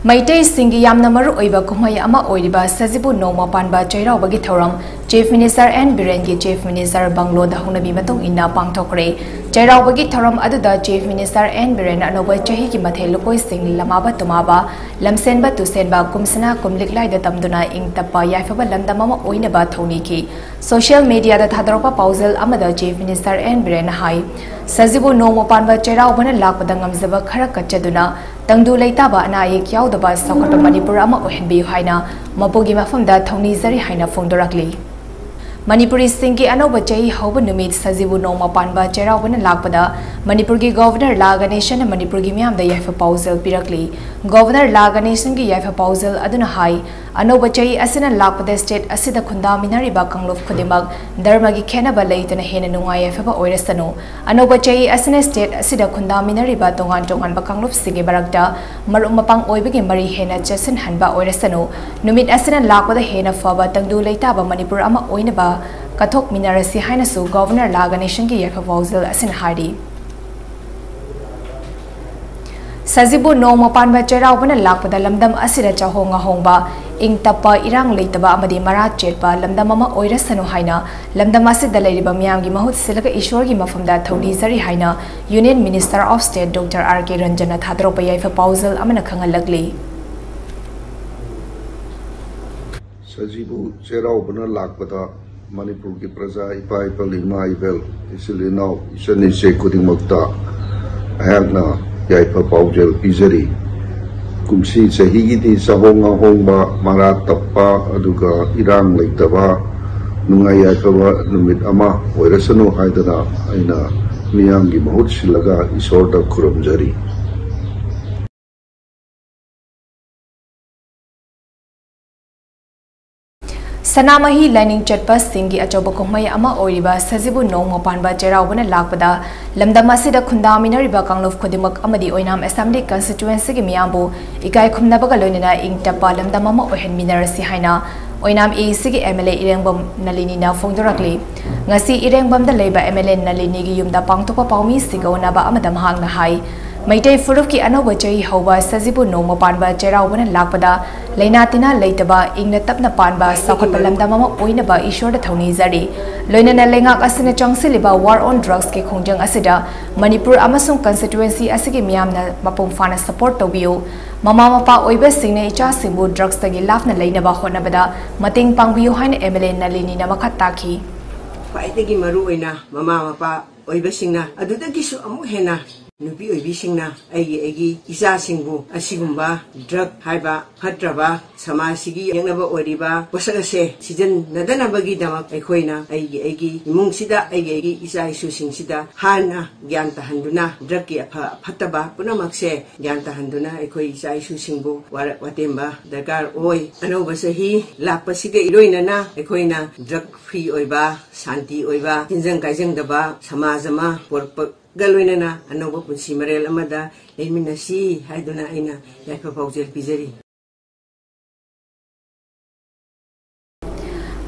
Maitei Singi Yamna Maru Oiba Kumai Ama Oiba Shajibu Nongma Panba Cheiraoba gi Thoram Chief Minister and Biren gi Chief Minister Banglo da Hunabi Matung Inna Pangthokre Cheiraoba gi Thoram aduda Chief Minister and Biren Anoba Chahi gi Mathe Lokoi Sing Lamaba Tumaba Lamsenba Tusenba Kumsana Kumliklai da Tamduna Ing Tapa Yaifaba Landamama Oinaba Thoni ki Social media da Thadaropa Pausel Amada Chief Minister and Biren Hai Shajibu Nongma Panba Cheiraoba na Lakpada Ngamzaba Khara Kachaduna Tangdu Laitaba Ana Yek Yaudaba Sakata Manipur Ama Ohenbi Haina Mapugi Mafamda Thoni Zari Haina Fondorakli Manipuri Singi Anoba Chahi Hoba Numit Shajibu Nongma Panba Cheiraoba na Lakpada Manipur gi Governor La Ganeshan Manipur gi Miam da Yaifa Pausel Pirakli Governor La Ganeshan gi Yaifa Pausel Aduna Hai Anoba Chahi Asina Lakpada State Asida Khunda Minari Ba Kangluf Khudimak Dharma gi Khenaba Leitana Hena Nungai Yaifa Oirasanu Anoba Chahi Asina State Asida Khunda Minari Ba Tongan Tongan Ba Kangluf Singi Barakta Marum Mapang Oibagi Mari Hena Jason Hanba Oirasanu Numit Asina Lakpada Hena Faba Tangdu Leitaba Manipur Ama Oinaba Kathok Minarasi Hainasu Governor La Ganeshan gi Yaifa Pausel Asin Hardi Shajibu Nongma Panba Cheiraoba na Lakpada Lamdam Asida Chahonga Hongba Ing Tapa Irang Leitaba Amadi Marat Chetpa Lamdam Ama Oirasanu Haina Lamdam Asida Leiriba Miyam gi Mahut Silaka Ishwar gi Mafamda Thoni Zari Haina Union Minister of State Dr. R.K. Ranjana Thadropa Yaifa Pausel Amana Khangalagli Shajibu Cheiraoba na Lakpada Manipur ki Praja Ipa Ipal Ima Ibel Isilinaw Isani Shekuding Magta Ayagna Yaifa Pausel Pizari Kumsi Sahigiti Sahonga Hongba Marat Tappa Aduga Irang Leitaba Nungai Yaifa Numit Ama Oirasanu Haidana Aina Miyam gi Mahut Silaga Isorda Kuramjari Sanamahi Lining Chatpa Singi Achoba Kumai Ama Oiriba Shajibu Nongma Panba Cheiraoba na Lakpada Lamdamasida Khunda Minariba Kangluf Khudimak Amadi Oinam Assembly Constituency gi Miyambu Ikai Khumnabaga Loinana Ing Tapa Lamdamama Ohen Minarasi Haina Oinam Sigi MLA Irengbam Nalinina Fongdorakli Ngasi Irengbam da Leba MLA Nalini gi Yumda Pangtopa Paumi Sigawnaba Amadam Hangna Hai Maitei Furuf ki Anoba Chahi Hoba Shajibu Nongma Panba Cheiraoba na Lakpada Lainatina Leitaba Ingna Tapna Panba Sakotpa Lamdamama Oinaba Ishwar da Thoni Zari Loinana Lengak Asina Changsiliba War on Drugs ki Khongjang Asida Manipur amasung constituency asigi miyamna mapung fana support tobiyo Mama Mapa Oiba Singna Icha Singbu drugs tagi lafna Lainaba Honabada Mating Pangbiyo Haina MLA Nalini na Makataki Paitagi Maruina Mama Mapa Oiba Singna Adudagi su amu hena Nubi Oibisingna Agi Isa Singbu Asigumba Drug Haiba Hadraba Samasigi Yanaba Oriba Wasagase Sijan Nadanabagi Damak Ekoina Agi Mungsida Agi Isa Isu Singsida Hana Gyanta Handuna Draki Pataba Punamakse Gyanta Handuna Ekoi Isa Isu Singbu Watemba Dakar Oi Anobasahi Lapasiga Iroinana Ekoina Drug Free Oiba Santi Oiba Tinjang Kajang Daba Samazama Porpak Galoinana Anoba Punsi Marel Amada Leminasi Haiduna Aina Yaifa Pausel Pizari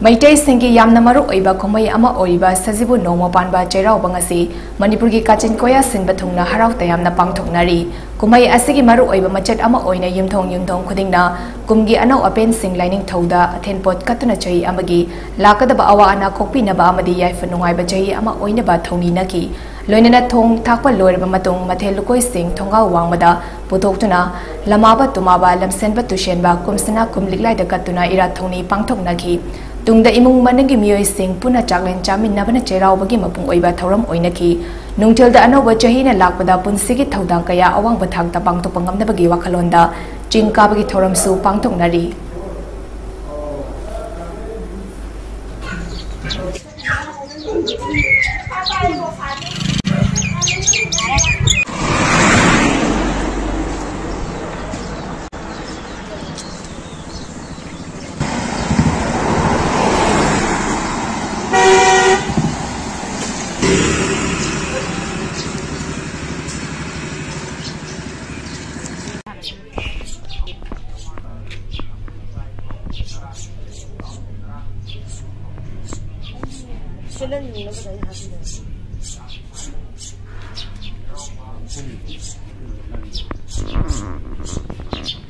Maitei Singi Yamna Maru Oiba Kumai Ama Oiba Shajibu Nongma Panba Cheiraoba ngasi Manipur gi Kachin Koya Sinba Thungna Harau Tayamna Pangthoknari Kumai asigi Maru Oiba Machet Ama Oina Yumthong Khudingna Kumgi Anau Apen Sing Lining Thoda Athenpot Katuna Chahi Amagi Lakadaba Awa Ana Kokpinaba Amadi Yaifa Nungaiba Chahi Ama Oinaba Thongni Naki Loinana Thong Thakpa Loiraba Matung Mathe Lukoi Sing Thonga Wangmada Putoktuna Lamaba Tumaba Lamsenba Tushenba Kumsana Kumliklai da Katuna Ira Thongni Pangthoknaki Tungda Imung Managi Miyoi Sing Puna Chaklen Chamin Nabana Cheiraoba gi Mapung Oiba Thoram Oinaki Nungtil da Anoba Chahi na Lakpada Punsigi Thodang Kaya Awang Bathang ta Pangtokpa Ngamnabagi Wakhalonda Chingkabagi Thoram su Pangthoknari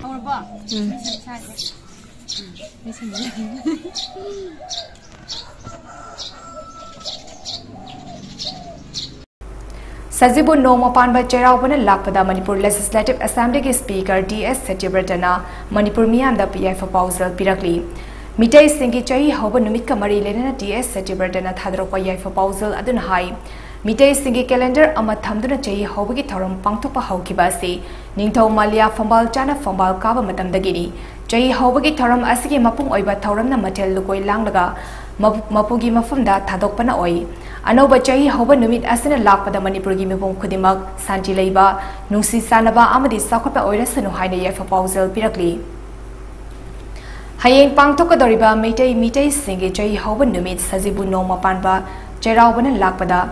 Shajibu Nongma Panba Cheiraoba lakpada Manipur Legislative Assembly ki Speaker DS Cheiraoba Manipur miyamda PI proposal pirakli. Mitai Singi Chai Hoba Numit Kamari Lena DS Cheiraoba thadropa yai proposal adun hai. Mitai Singi calendar ama thamduna Chai Hoba ki thoram pangthopa haukiba se Ningthau Malia Fambal Chana Fambal Kaba matamdagini. Chai Hoba ki thoram asigi mapung oiba thoramna matel lukoi langlaga mapugi mafamda thadokpana oi. Anoba Chai Hoba Numit Asana lakpada Manipur gi mipum khudimak santi leiba nungsi sanaba amadi sakhapa oirasanu haina yai proposal pirakli. Hayeng pangthokadoriba mitai singi Chai Hoba Numit Shajibu Nongma Panba Cheiraoba lakpada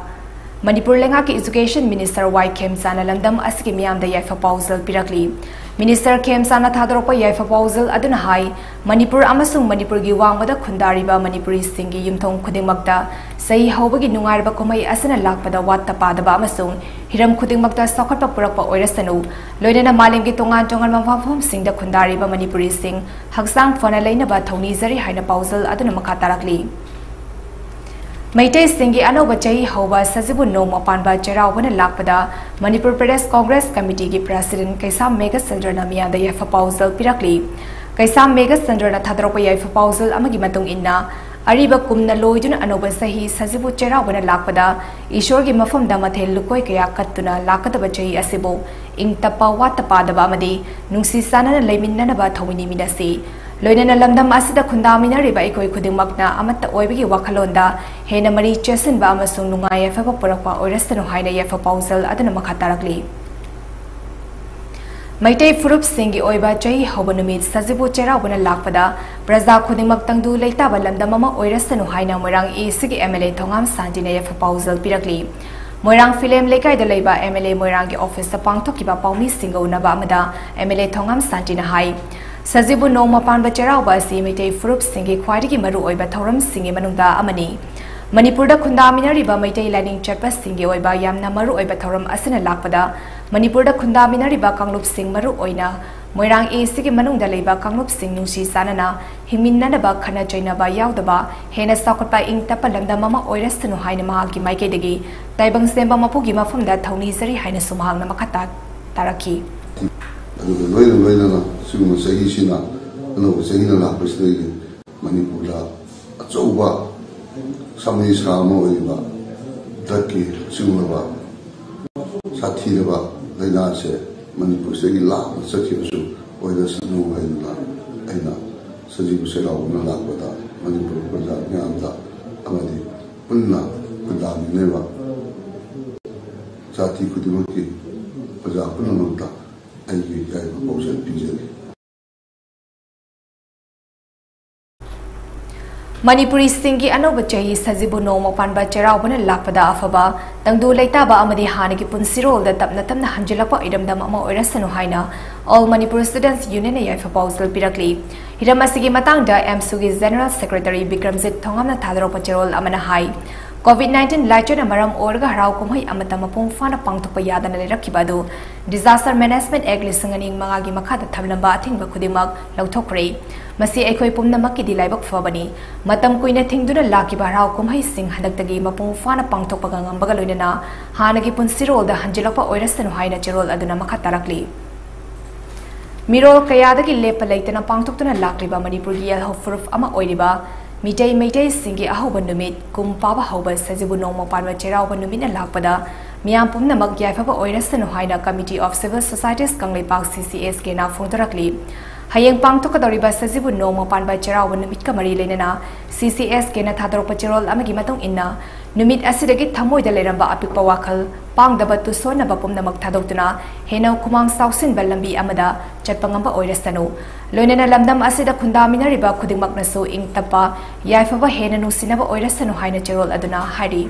Manipur Lenga ki Education Minister Y Khemsana lamdam asigi miyamda yai proposal pirakli. Minister Khemsana thadropa yai proposal aduna hai Manipur amasung Manipur gi wangmada khundariba Manipuri singi yumthong khudingmakta Sai Hobagi nungarba kumai asana lakpada watta padaba amasung hiram khudingmakta sakhatpa purakpa oirasanu loinana malimgi tongan tongan mafam singda khundariba Manipuri sing haksang fana leinaba thoni zari haina pausal aduna makha tarakli. Maitai Singi Anoba Chai Hoba Shajibu Nongma Panba Cheiraoba lakpada Manipur Pradesh Congress Committee ki President Kaisam Mega Sandrana miyada yai proposal pirakli. Kaisam Mega Sandrana thadropa yai proposal amagi matung inna Ariba kumna loiduna Anoba Sahi Shajibu Cheiraoba lakpada Ishor ki mafamda mathel lukoi kaya kattuna lakadaba Chai asibo ing tapa watta padaba amadi nungsi sanana leiminanaba thawini minasi. Loinana lamdam asida khundamina riba ikoi khudingmakna amatta oibigi wakhalonda hena mari chesinba amasung nungaya faba purakpa oirasanu haina yai proposal aduna makha tarakli. Maitai Furup Singi oiba Chai Hoba Numit Shajibu Cheiraoba lakpada praja khudingmak tangdu leitaba lamdam ama oirasanu haina Moirang Sigi MLA Thongam Sanjina yai proposal pirakli. Moirang Film Lekai da leiba MLA Moirang ki office pangthokiba paumi singa unaba amada MLA Thongam Sanjina hai. Shajibu Nongma Panba Cheiraoba si Mitai Furup Singi khwaidagi maru oiba thoram singi manungda amani. Manipurda khundaminariba Mitai Lining Chatpa Singi oiba yamna maru oiba thoram asana lakpada Manipurda khundaminariba Kanglup Sing maru oina Moirang Sigi manungda leiba Kanglup Sing nungsi sanana himinnanaba khana chainaba yaudaba hena sakotpa ing tapa lamda mama oirasanu haina mahaki maikaidagi taibang semba mapugi mafamda thawni zari haina sumahangna makhata taraki. Loina Suma Sahisina, and over Sahina Persuaded Manipura, a Zoba, Sami Samo, Daki, Sumaba, Satiraba, Lainase, Manipur Sahila, Sakisu, or the Sanu Aina, Sajibu Cheiraoba Lakpada, Manipur Praja, Yanda, Amadi, Unna, Pundami Neva, Sati Kudimuki, Praja Punamanta. Manipuri Singi Anoba Chai Shajibu Nongma Panba Cheiraoba lakpada afaba tangdu leitaba amadi hanagi punsirol da tapna tamna hanjilakpa iramdam ama oirasanu haina All Manipur Students Union yai proposal pirakli. Hiram asigi matangda MSUgi General Secretary Bikramjit Thongamna thadropa cherol amana hai. COVID-19 laitona maram orga harau kumhai amata mapung fana pangthokpa yadana lerakibadu Disaster Management Act lisangani mangagi makhada thamlamba athingba khudimak lauthokre masi ekhoi pumnamakki dilaibak fabani matam kuina thingduna lakiba harau kumhai sing hadaktagi mapung fana pangthokpa ngambaga loinana hanagi punsirol da hanjilakpa oirasanu haina cherol aduna makha tarakli Mirol kayadagi lepa leitana pangthoktuna lakriba Manipurgi Hofuruf ama oiriba Mitai Singi Ahoba Numit Kumpaba Hoba Shajibu Nongma Panba Cheiraoba Numit lakpada Miyam Pumnamak Yaifaba Oirasanu haina Committee of Civil Societies Kangleipak CCS ke na phongtarakli Hayeng pangthokadoriba Shajibu Nongma Panba Cheiraoba Numit ka mari leinana CCS ke na thadropa cherol amagi matong inna Numit asidagi thamoida leramba apikpa wakhal pangdaba tu sonaba pumnamak thadoktuna hena kumang sausin ballambi amada chatpangamba oirasanu loinana lamdam asida khundaminariba khudingmaknasu ing tapa yaifaba hena nusinaba oirasanu haina cherol aduna hari